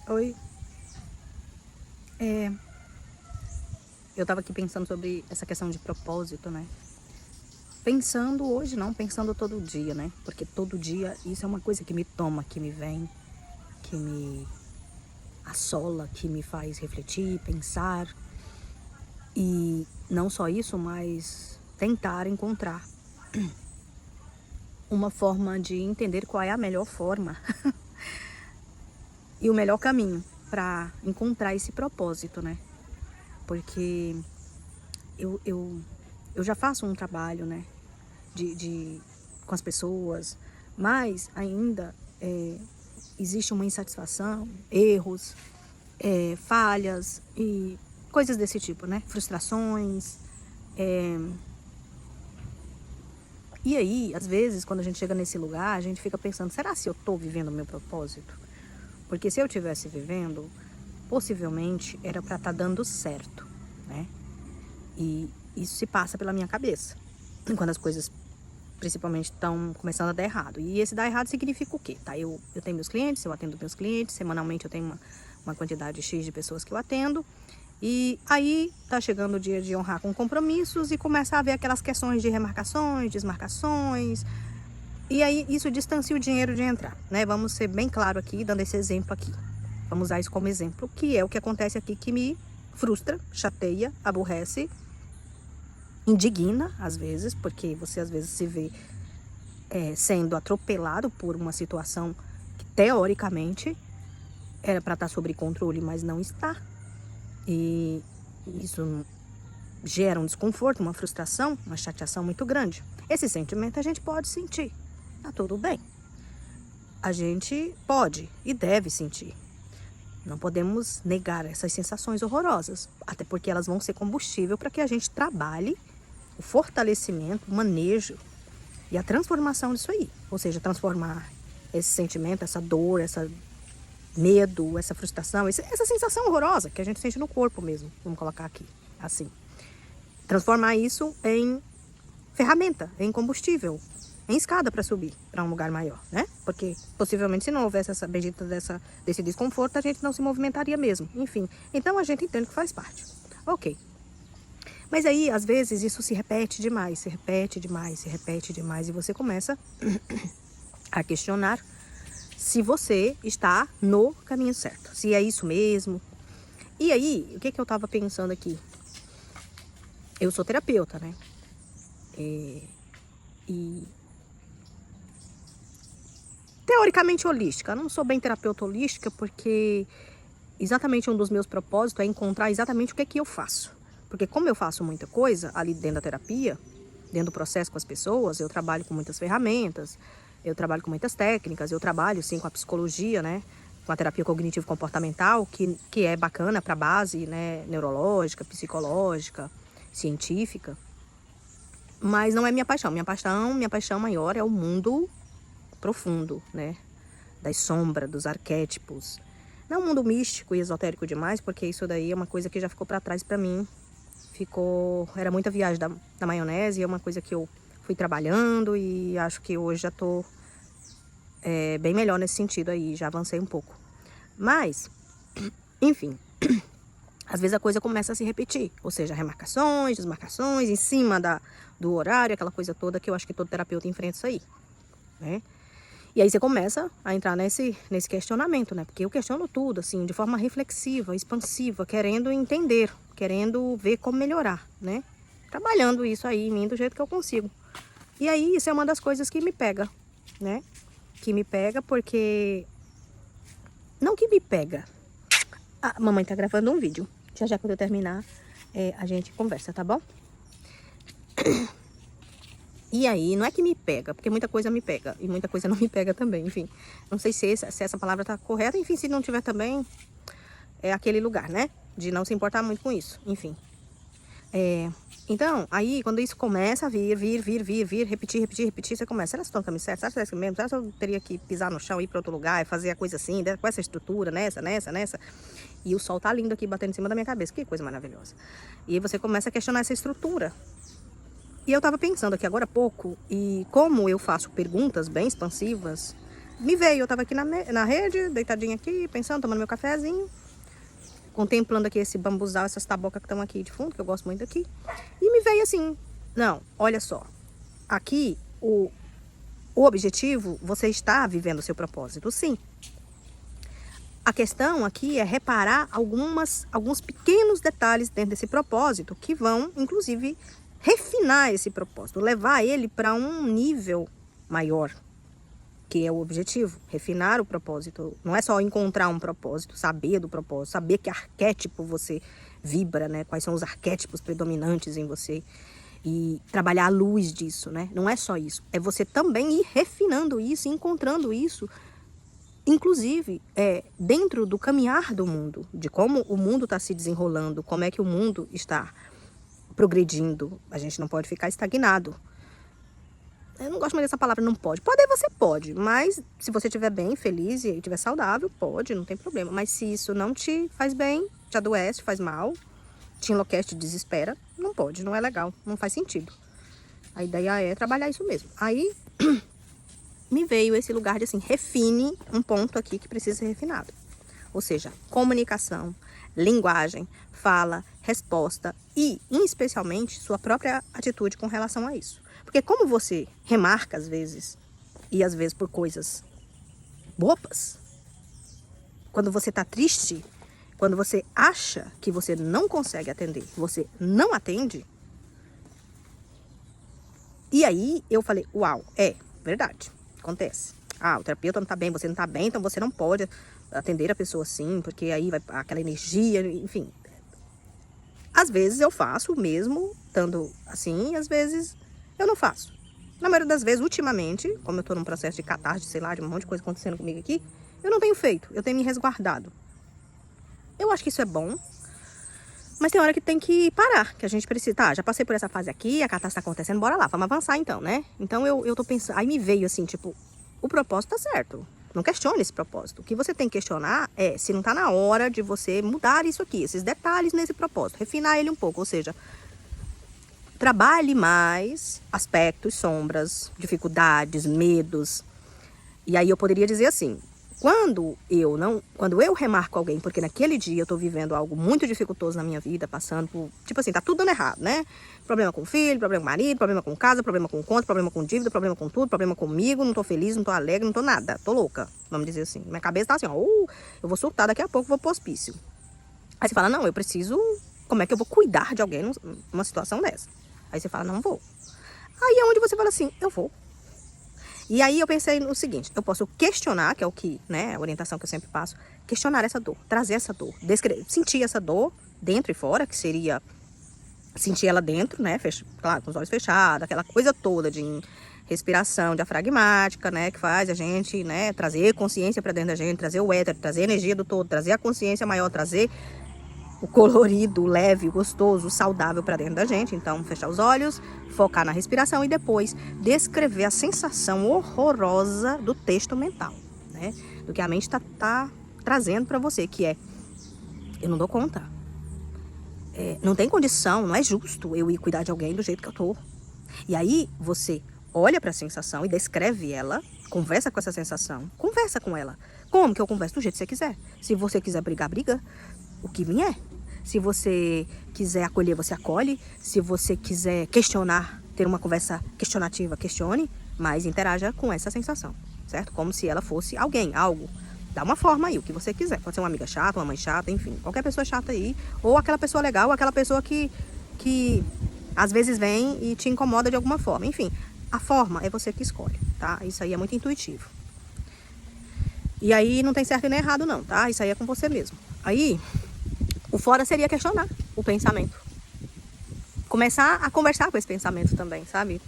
Oi. É, eu tava aqui pensando sobre essa questão de propósito, né? Pensando hoje, não, pensando todo dia, né? Porque todo dia isso é uma coisa que me toma, que me vem, que me assola, que me faz refletir, pensar. E não só isso, mas tentar encontrar uma forma de entender qual é a melhor forma e o melhor caminho para encontrar esse propósito, né? Porque eu, eu, eu já faço um trabalho, né? Com as pessoas, mas ainda existe uma insatisfação, erros, falhas e coisas desse tipo, né? Frustrações. E aí, às vezes, quando a gente chega nesse lugar, a gente fica pensando, será se eu estou vivendo o meu propósito? Porque se eu estivesse vivendo, possivelmente era para estar dando certo, né? E isso se passa pela minha cabeça. Quando as coisas principalmente estão começando a dar errado. E esse dar errado significa o quê? Tá? Eu tenho meus clientes, eu atendo meus clientes, semanalmente eu tenho uma quantidade X de pessoas que eu atendo. E aí tá chegando o dia de honrar com compromissos e começa a haver aquelas questões de remarcações, desmarcações. E aí isso distancia o dinheiro de entrar, né? Vamos ser bem claro aqui, dando esse exemplo aqui. Vamos usar isso como exemplo, que é o que acontece aqui que me frustra, chateia, aborrece, indigna, às vezes, porque você às vezes se vê sendo atropelado por uma situação que teoricamente era para estar sob controle, mas não está. E isso gera um desconforto, uma frustração, uma chateação muito grande. Esse sentimento a gente pode sentir, tá tudo bem. A gente pode e deve sentir. Não podemos negar essas sensações horrorosas, até porque elas vão ser combustível para que a gente trabalhe o fortalecimento, o manejo e a transformação disso aí. Ou seja, transformar esse sentimento, essa dor, esse medo, essa frustração, essa sensação horrorosa que a gente sente no corpo mesmo, vamos colocar aqui, assim. Transformar isso em ferramenta, em combustível, em escada para subir para um lugar maior, né? Porque possivelmente se não houvesse essa bendita desse desconforto, a gente não se movimentaria mesmo. Enfim, então a gente entende que faz parte. Ok. Mas aí, às vezes, isso se repete demais, se repete demais, se repete demais, e você começa a questionar se você está no caminho certo, se é isso mesmo. E aí, o que eu estava pensando aqui? Eu sou terapeuta, né? E teoricamente holística. Eu não sou bem terapeuta holística porque exatamente um dos meus propósitos é encontrar exatamente o que é que eu faço. Porque como eu faço muita coisa ali dentro da terapia, dentro do processo com as pessoas, eu trabalho com muitas ferramentas, eu trabalho com muitas técnicas, eu trabalho sim com a psicologia, né? Com a terapia cognitivo-comportamental, que é bacana para a base, né? Neurológica, psicológica, científica. Mas não é minha paixão. Minha paixão maior é o mundo profundo, né? Das sombras, dos arquétipos. Não um mundo místico e esotérico demais, porque isso daí é uma coisa que já ficou para trás para mim. Era muita viagem da maionese, é uma coisa que eu fui trabalhando e acho que hoje já tô bem melhor nesse sentido aí, já avancei um pouco. Mas, enfim, às vezes a coisa começa a se repetir, ou seja, remarcações, desmarcações, em cima do horário, aquela coisa toda que eu acho que todo terapeuta enfrenta isso aí, né? E aí você começa a entrar nesse questionamento, né? Porque eu questiono tudo, assim, de forma reflexiva, expansiva, querendo entender, querendo ver como melhorar, né? Trabalhando isso aí em mim do jeito que eu consigo. E aí isso é uma das coisas que me pega, né? Que me pega porque... Não que me pega. A mamãe tá gravando um vídeo. Já quando eu terminar, a gente conversa, tá bom? E aí, não é que me pega, porque muita coisa me pega e muita coisa não me pega também, enfim. Não sei se essa palavra tá correta, enfim, se não tiver também, é aquele lugar, né? De não se importar muito com isso, enfim. Então, aí, quando isso começa a vir, repetir, você começa, será que estou no caminho certo? Será que é isso mesmo? Será que eu teria que pisar no chão, ir para outro lugar, fazer a coisa assim, com essa estrutura, nessa? E o sol tá lindo aqui, batendo em cima da minha cabeça, que coisa maravilhosa. E aí você começa a questionar essa estrutura. E eu tava pensando aqui agora há pouco, e como eu faço perguntas bem expansivas, me veio, eu tava aqui na rede, deitadinha aqui, pensando, tomando meu cafezinho, contemplando aqui esse bambuzal, essas tabocas que estão aqui de fundo, que eu gosto muito aqui. E me veio assim, não, olha só, aqui o objetivo, você está vivendo o seu propósito, sim. A questão aqui é reparar alguns pequenos detalhes dentro desse propósito que vão, inclusive, refinar esse propósito, levar ele para um nível maior, que é o objetivo, refinar o propósito. Não é só encontrar um propósito, saber do propósito, saber que arquétipo você vibra, né? Quais são os arquétipos predominantes em você e trabalhar à luz disso, né? Não é só isso, é você também ir refinando isso, encontrando isso, inclusive, dentro do caminhar do mundo, de como o mundo está se desenrolando, como é que o mundo está progredindo. A gente não pode ficar estagnado. Eu não gosto mais dessa palavra, não pode. Poder você pode, mas se você estiver bem, feliz e estiver saudável, pode, não tem problema. Mas se isso não te faz bem, te adoece, faz mal, te enlouquece, te desespera, não pode, não é legal, não faz sentido. A ideia é trabalhar isso mesmo. Aí me veio esse lugar de assim, refine um ponto aqui que precisa ser refinado. Ou seja, comunicação, linguagem, fala, resposta e, especialmente, sua própria atitude com relação a isso. Porque como você remarca às vezes, e às vezes por coisas bobas, quando você está triste, quando você acha que você não consegue atender, você não atende. E aí eu falei, uau, é verdade. Acontece. O terapeuta não tá bem, você não tá bem, então você não pode atender a pessoa assim, porque aí vai aquela energia, enfim. Às vezes eu faço mesmo, estando assim, e às vezes eu não faço. Na maioria das vezes, ultimamente, como eu tô num processo de catarse, sei lá, de um monte de coisa acontecendo comigo aqui, eu não tenho feito, eu tenho me resguardado. Eu acho que isso é bom, mas tem hora que tem que parar, que a gente precisa. Tá, já passei por essa fase aqui, a catástrofe tá acontecendo, bora lá, vamos avançar então, né? Então eu tô pensando, aí me veio assim, tipo, o propósito tá certo. Não questione esse propósito. O que você tem que questionar é se não tá na hora de você mudar isso aqui, esses detalhes nesse propósito, refinar ele um pouco, ou seja, trabalhe mais aspectos, sombras, dificuldades, medos. E aí eu poderia dizer assim, quando eu remarco alguém, porque naquele dia eu tô vivendo algo muito dificultoso na minha vida, passando por, tipo assim, tá tudo dando errado, né? Problema com o filho, problema com o marido, problema com casa, problema com conta, problema com dívida, problema com tudo, problema comigo, não tô feliz, não tô alegre, não tô nada, tô louca, vamos dizer assim. Minha cabeça tá assim, ó, eu vou surtar daqui a pouco, vou pro hospício. Aí você fala, não, eu preciso, como é que eu vou cuidar de alguém numa situação dessa? Aí você fala, não vou. Aí é onde você fala assim, eu vou. E aí eu pensei no seguinte, eu posso questionar, que é o que, né, a orientação que eu sempre passo, questionar essa dor, trazer essa dor, sentir essa dor dentro e fora, que seria sentir ela dentro, né, claro, com os olhos fechados, aquela coisa toda de respiração diafragmática, né, que faz a gente, né, trazer consciência para dentro da gente, trazer o éter, trazer a energia do todo, trazer a consciência maior, trazer o colorido, o leve, o gostoso, o saudável para dentro da gente. Então, fechar os olhos, focar na respiração e depois descrever a sensação horrorosa do texto mental, né? Do que a mente tá trazendo para você, que é, eu não dou conta. Não tem condição, não é justo eu ir cuidar de alguém do jeito que eu tô. E aí, você olha para a sensação e descreve ela, conversa com essa sensação, conversa com ela. Como que eu converso? Do jeito que você quiser. Se você quiser brigar, briga. O que vier. Se você quiser acolher, você acolhe. Se você quiser questionar, ter uma conversa questionativa, questione, mas interaja com essa sensação, certo? Como se ela fosse alguém, algo. Dá uma forma aí, o que você quiser. Pode ser uma amiga chata, uma mãe chata, enfim. Qualquer pessoa chata aí. Ou aquela pessoa legal, aquela pessoa que às vezes vem e te incomoda de alguma forma. Enfim, a forma é você que escolhe, tá? Isso aí é muito intuitivo. E aí não tem certo e nem errado não, tá? Isso aí é com você mesmo. Aí, o fora seria questionar o pensamento. Começar a conversar com esse pensamento também, sabe?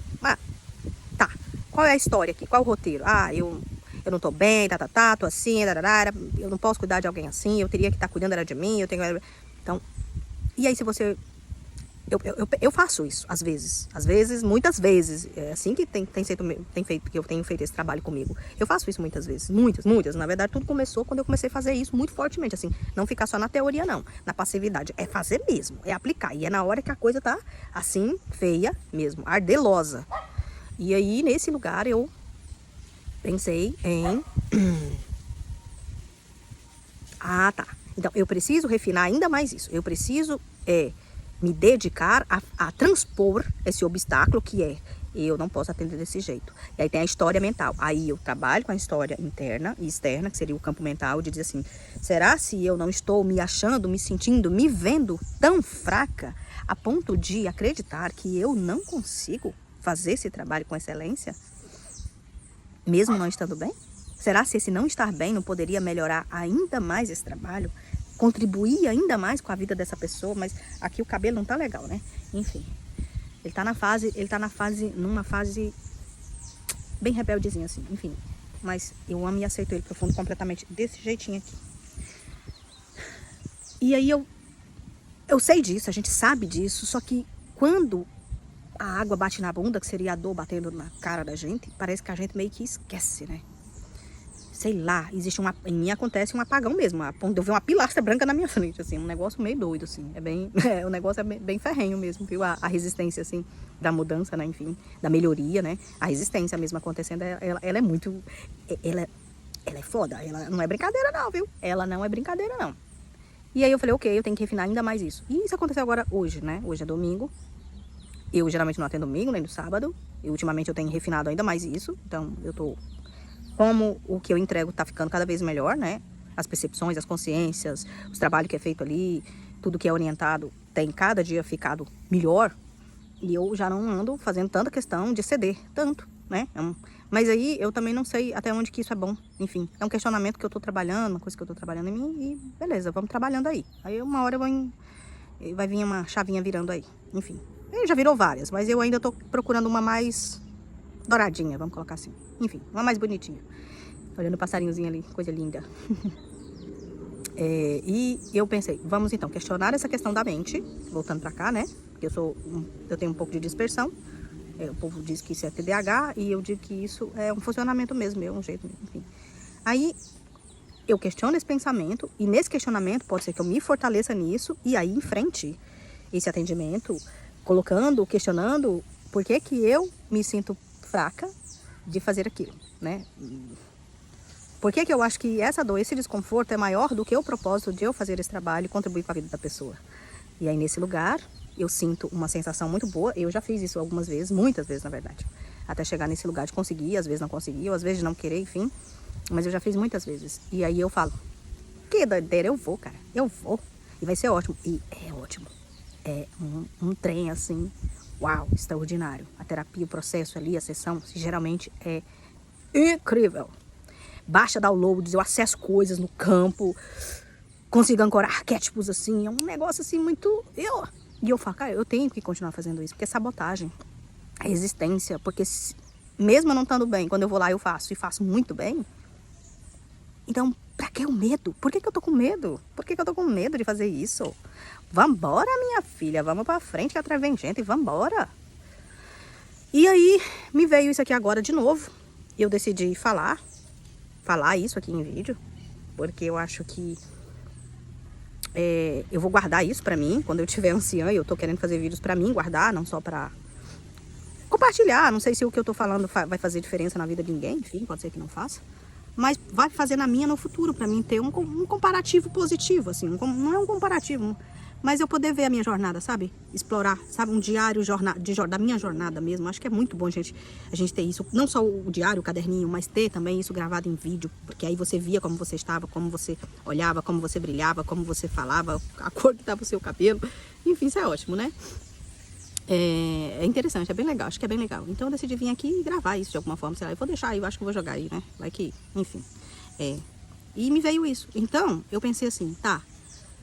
Tá, qual é a história aqui? Qual é o roteiro? Eu não tô bem, tô assim, eu não posso cuidar de alguém assim, eu teria que estar cuidando de mim, Então, e aí se você... Eu faço isso, às vezes, muitas vezes, é assim que que eu tenho feito esse trabalho comigo. Eu faço isso muitas vezes, muitas. Na verdade, tudo começou quando eu comecei a fazer isso muito fortemente, assim, não ficar só na teoria, não, na passividade, é fazer mesmo, é aplicar, e é na hora que a coisa tá, assim, feia mesmo, ardelosa. E aí, nesse lugar, eu Pensei em... Ah, tá. Então, eu preciso refinar ainda mais isso. Eu preciso me dedicar a transpor esse obstáculo que é eu não posso atender desse jeito. E aí tem a história mental. Aí eu trabalho com a história interna e externa, que seria o campo mental, de dizer assim, será se eu não estou me achando, me sentindo, me vendo tão fraca a ponto de acreditar que eu não consigo fazer esse trabalho com excelência, mesmo não estando bem? Será se esse não estar bem não poderia melhorar ainda mais esse trabalho? Contribuir ainda mais com a vida dessa pessoa? Mas aqui o cabelo não tá legal, né? Enfim, ele tá numa fase bem rebeldezinha assim, enfim. Mas eu amo e aceito ele profundo completamente desse jeitinho aqui. E aí eu sei disso, a gente sabe disso, só que quando a água bate na bunda, que seria a dor batendo na cara da gente, parece que a gente meio que esquece, né? Sei lá, em mim acontece um apagão mesmo, a ponto de eu ver uma pilastra branca na minha frente, assim, um negócio meio doido, assim, o negócio é bem ferrenho mesmo, viu, a resistência, assim, da mudança, né, enfim, da melhoria, né, a resistência mesmo acontecendo, ela é muito, ela é foda, ela não é brincadeira não, viu, ela não é brincadeira não. E aí eu falei, ok, eu tenho que refinar ainda mais isso, e isso aconteceu agora hoje, né, hoje é domingo, eu geralmente não atendo domingo, nem no sábado, e ultimamente eu tenho refinado ainda mais isso, então eu tô... Como o que eu entrego tá ficando cada vez melhor, né? As percepções, as consciências, os trabalhos que é feito ali, tudo que é orientado tem cada dia ficado melhor. E eu já não ando fazendo tanta questão de ceder, tanto, né? Mas aí eu também não sei até onde que isso é bom. Enfim, é um questionamento que eu tô trabalhando, uma coisa que eu tô trabalhando em mim e beleza, vamos trabalhando aí. Aí uma hora vai vir uma chavinha virando aí. Enfim, já virou várias, mas eu ainda tô procurando uma mais... douradinha, vamos colocar assim. Enfim, uma mais bonitinha. Olhando o passarinhozinho ali, coisa linda. E eu pensei, vamos então questionar essa questão da mente, voltando pra cá, né? Porque eu tenho um pouco de dispersão. O povo diz que isso é TDAH e eu digo que isso é um funcionamento mesmo, um jeito, enfim. Aí eu questiono esse pensamento e nesse questionamento pode ser que eu me fortaleça nisso e aí enfrente esse atendimento, questionando por que que eu me sinto fraca de fazer aquilo, né? Por que que eu acho que essa dor, esse desconforto é maior do que o propósito de eu fazer esse trabalho e contribuir com a vida da pessoa? E aí nesse lugar eu sinto uma sensação muito boa. Eu já fiz isso algumas vezes, muitas vezes na verdade, até chegar nesse lugar de conseguir, às vezes não conseguir, ou às vezes de não querer, enfim. Mas eu já fiz muitas vezes. E aí eu falo, que doideira, eu vou, cara, eu vou. E vai ser ótimo. E é ótimo. É um trem assim, uau, extraordinário. A terapia, o processo ali, a sessão, geralmente é incrível. Baixa downloads, eu acesso coisas no campo, consigo ancorar arquétipos assim, é um negócio assim muito... E eu falo, cara, eu tenho que continuar fazendo isso, porque é sabotagem, a resistência, porque mesmo eu não estando bem, quando eu vou lá eu faço, e faço muito bem, então, pra que o medo? Por que que eu tô com medo? Por que que eu tô com medo de fazer isso? Vambora, minha filha, vamos pra frente, que atrás vem gente, vambora. E aí, me veio isso aqui agora de novo, eu decidi falar isso aqui em vídeo, porque eu acho que eu vou guardar isso pra mim, quando eu tiver anciã, eu tô querendo fazer vídeos pra mim, guardar, não só pra compartilhar, não sei se o que eu tô falando vai fazer diferença na vida de ninguém, enfim, pode ser que não faça, mas vai fazer na minha no futuro, pra mim ter um comparativo positivo, assim, não é um comparativo, mas eu poder ver a minha jornada, sabe? Explorar, sabe? Um diário da minha jornada mesmo. Acho que é muito bom a gente ter isso. Não só o diário, o caderninho, mas ter também isso gravado em vídeo. Porque aí você via como você estava, como você olhava, como você brilhava, como você falava, a cor que estava o seu cabelo. Enfim, isso é ótimo, né? É interessante, é bem legal. Acho que é bem legal. Então eu decidi vir aqui e gravar isso de alguma forma. Sei lá, eu vou deixar aí, eu acho que eu vou jogar aí, né? Vai que, enfim. E me veio isso. Então, eu pensei assim, tá,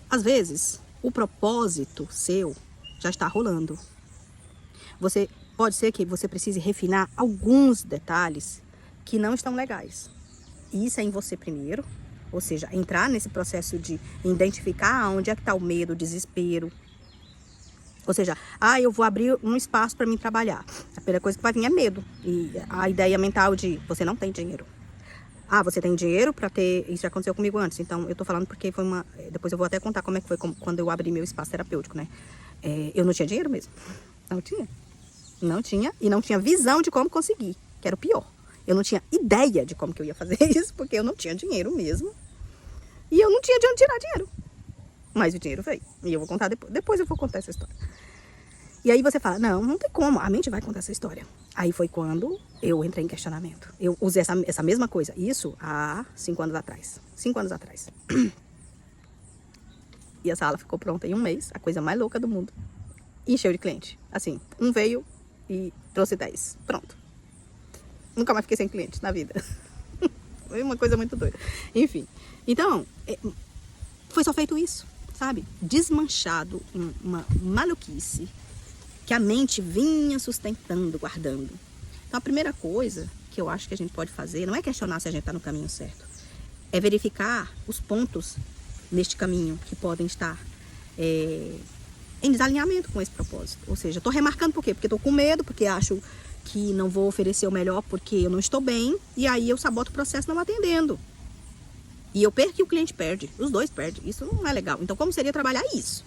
às vezes... o propósito seu já está rolando. Pode ser que você precise refinar alguns detalhes que não estão legais. Isso é em você primeiro, ou seja, entrar nesse processo de identificar onde é que está o medo, o desespero. Ou seja, eu vou abrir um espaço para mim trabalhar. A primeira coisa que vai vir é medo. E a ideia mental de você não tem dinheiro. Você tem dinheiro para ter... Isso já aconteceu comigo antes. Então, eu tô falando porque foi uma... Depois eu vou até contar como é que foi quando eu abri meu espaço terapêutico, né? Eu não tinha dinheiro mesmo. Não tinha. Não tinha. E não tinha visão de como conseguir, que era o pior. Eu não tinha ideia de como que eu ia fazer isso, porque eu não tinha dinheiro mesmo. E eu não tinha de onde tirar dinheiro. Mas o dinheiro veio. E eu vou contar depois. Depois eu vou contar essa história. E aí você fala, não tem como. A mente vai contar essa história. Aí foi quando eu entrei em questionamento. Eu usei essa mesma coisa. Isso há 5 anos atrás. 5 anos atrás. E a sala ficou pronta em 1 mês. A coisa mais louca do mundo. Encheu de cliente. Assim, um veio e trouxe 10. Pronto. Nunca mais fiquei sem cliente na vida. Foi uma coisa muito doida. Enfim. Então, foi só feito isso, sabe? Desmanchado uma maluquice que a mente vinha sustentando, guardando. Então, a primeira coisa que eu acho que a gente pode fazer não é questionar se a gente está no caminho certo. É verificar os pontos neste caminho que podem estar em desalinhamento com esse propósito. Ou seja, estou remarcando por quê? Porque estou com medo, porque acho que não vou oferecer o melhor porque eu não estou bem, e aí eu saboto o processo não atendendo. E eu perco e o cliente perde. Os dois perdem. Isso não é legal. Então, como seria trabalhar isso?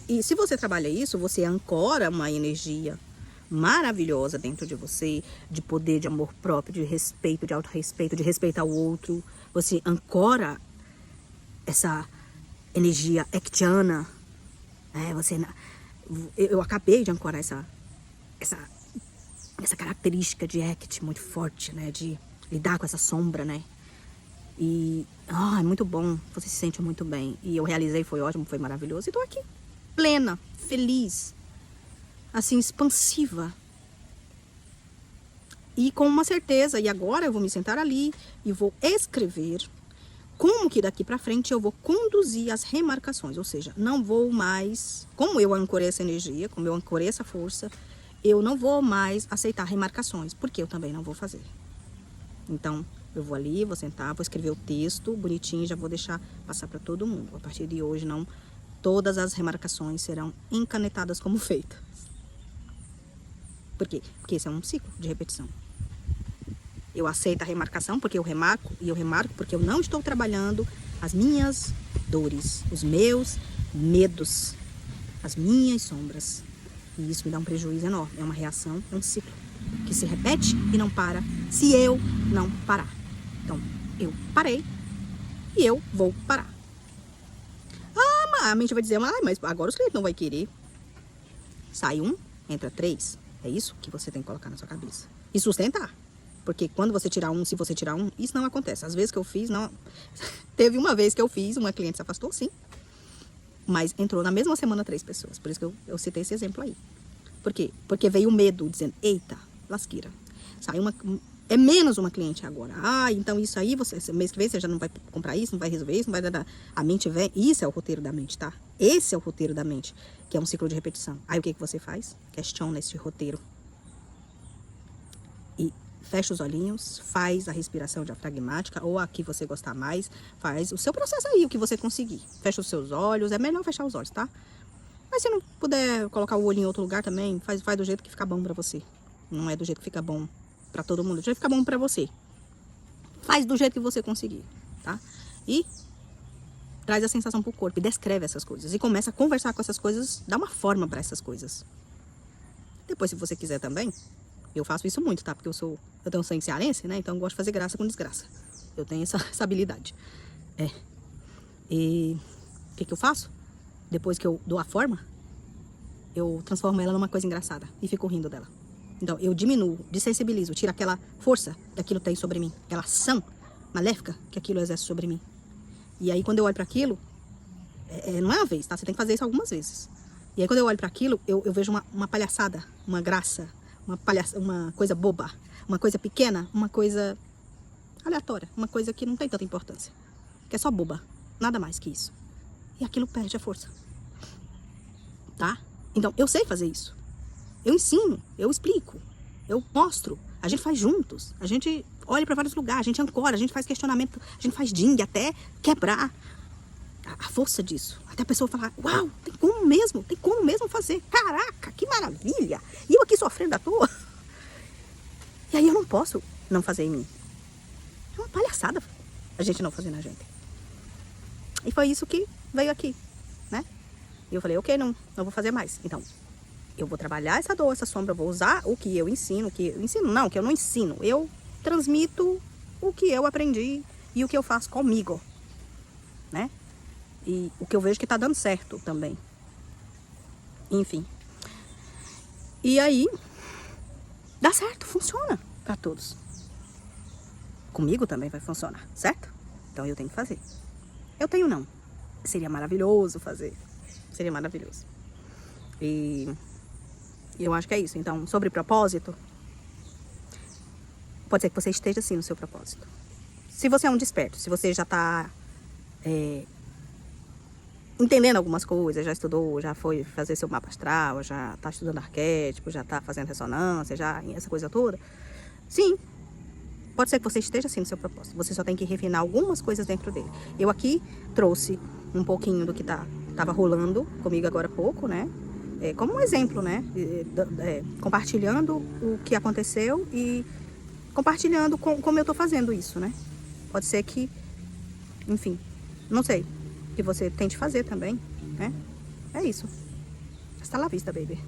E se você trabalha isso, você ancora uma energia maravilhosa dentro de você, de poder, de amor próprio, de respeito, de autorrespeito, de respeitar o outro. Você ancora essa energia ektiana. Eu acabei de ancorar essa característica de Hecate muito forte, né? De lidar com essa sombra, né? E é muito bom, você se sente muito bem. E eu realizei, foi ótimo, foi maravilhoso. E tô aqui, plena, feliz, assim, expansiva. E com uma certeza, e agora eu vou me sentar ali e vou escrever como que daqui pra frente eu vou conduzir as remarcações. Ou seja, não vou mais, como eu ancorei essa energia, como eu ancorei essa força, eu não vou mais aceitar remarcações, porque eu também não vou fazer. Então, eu vou ali, vou sentar, vou escrever o texto bonitinho e já vou deixar passar para todo mundo. A partir de hoje, não todas as remarcações serão encanetadas como feitas. Por quê? Porque esse é um ciclo de repetição. Eu aceito a remarcação porque eu remarco, e eu remarco porque eu não estou trabalhando as minhas dores, os meus medos, as minhas sombras. E isso me dá um prejuízo enorme. É uma reação, é um ciclo que se repete e não para se eu não parar. Então, eu parei e eu vou parar. A mente vai dizer, mas agora os clientes não vão querer. Sai 1, entra 3. É isso que você tem que colocar na sua cabeça. E sustentar. Porque quando você tirar 1, se você tirar 1, isso não acontece. Às vezes que eu fiz, não. Teve uma vez que eu fiz, uma cliente se afastou, sim. Mas entrou na mesma semana 3 pessoas. Por isso que eu citei esse exemplo aí. Por quê? Porque veio o medo, dizendo, eita, lasqueira. Saiu é menos uma cliente agora. Então isso aí, mês que vem você já não vai comprar isso, não vai resolver isso, não vai dar. A mente vem, isso é o roteiro da mente, tá? Esse é o roteiro da mente, que é um ciclo de repetição. Aí o que você faz? Questiona esse roteiro. E fecha os olhinhos, faz a respiração diafragmática, ou a que você gostar mais, faz o seu processo aí, o que você conseguir. Fecha os seus olhos, é melhor fechar os olhos, tá? Mas se não puder colocar o olho em outro lugar também, faz do jeito que fica bom pra você. Não é do jeito que fica bom pra todo mundo, do jeito que fica bom pra você. Faz do jeito que você conseguir, tá? E traz a sensação pro corpo e descreve essas coisas. E começa a conversar com essas coisas, dá uma forma pra essas coisas. Depois, se você quiser também, eu faço isso muito, tá? Porque eu tenho sangue cearense, né? Então eu gosto de fazer graça com desgraça. Eu tenho essa habilidade. E o que eu faço? Depois que eu dou a forma, eu transformo ela numa coisa engraçada e fico rindo dela. Então, eu diminuo, desensibilizo, tiro aquela força que aquilo tem sobre mim, aquela ação maléfica que aquilo exerce sobre mim. E aí, quando eu olho para aquilo, não é uma vez, tá? Você tem que fazer isso algumas vezes. E aí, quando eu olho para aquilo, eu vejo uma palhaçada, uma graça, uma coisa boba, uma coisa pequena, uma coisa aleatória, uma coisa que não tem tanta importância, que é só boba, nada mais que isso. E aquilo perde a força, tá? Então, eu sei fazer isso. Eu ensino, eu explico, eu mostro. A gente faz juntos, a gente olha para vários lugares, a gente ancora, a gente faz questionamento, a gente faz ding até quebrar a força disso. Até a pessoa falar, uau, tem como mesmo fazer. Caraca, que maravilha. E eu aqui sofrendo à toa. E aí eu não posso não fazer em mim. É uma palhaçada a gente não fazer na gente. E foi isso que veio aqui, né? E eu falei, ok, não vou fazer mais. Então, eu vou trabalhar essa dor, essa sombra, eu vou usar o que eu ensino, que eu não ensino. Eu transmito o que eu aprendi e o que eu faço comigo, né? E o que eu vejo que tá dando certo também. Enfim. E aí, dá certo, funciona para todos. Comigo também vai funcionar, certo? Então eu tenho que fazer. Eu tenho não. Seria maravilhoso fazer. Seria maravilhoso. E eu acho que é isso. Então, sobre propósito, pode ser que você esteja assim no seu propósito. Se você é um desperto, se você já tá entendendo algumas coisas, já estudou, já foi fazer seu mapa astral, já tá estudando arquétipo, já tá fazendo ressonância, já essa coisa toda, sim, pode ser que você esteja assim no seu propósito. Você só tem que refinar algumas coisas dentro dele. Eu aqui trouxe um pouquinho do que tava rolando comigo agora há pouco, né? Como um exemplo, né? Compartilhando o que aconteceu e compartilhando como eu tô fazendo isso, né? Pode ser que, enfim, não sei, que você tente fazer também, né? É isso. Hasta la vista, baby.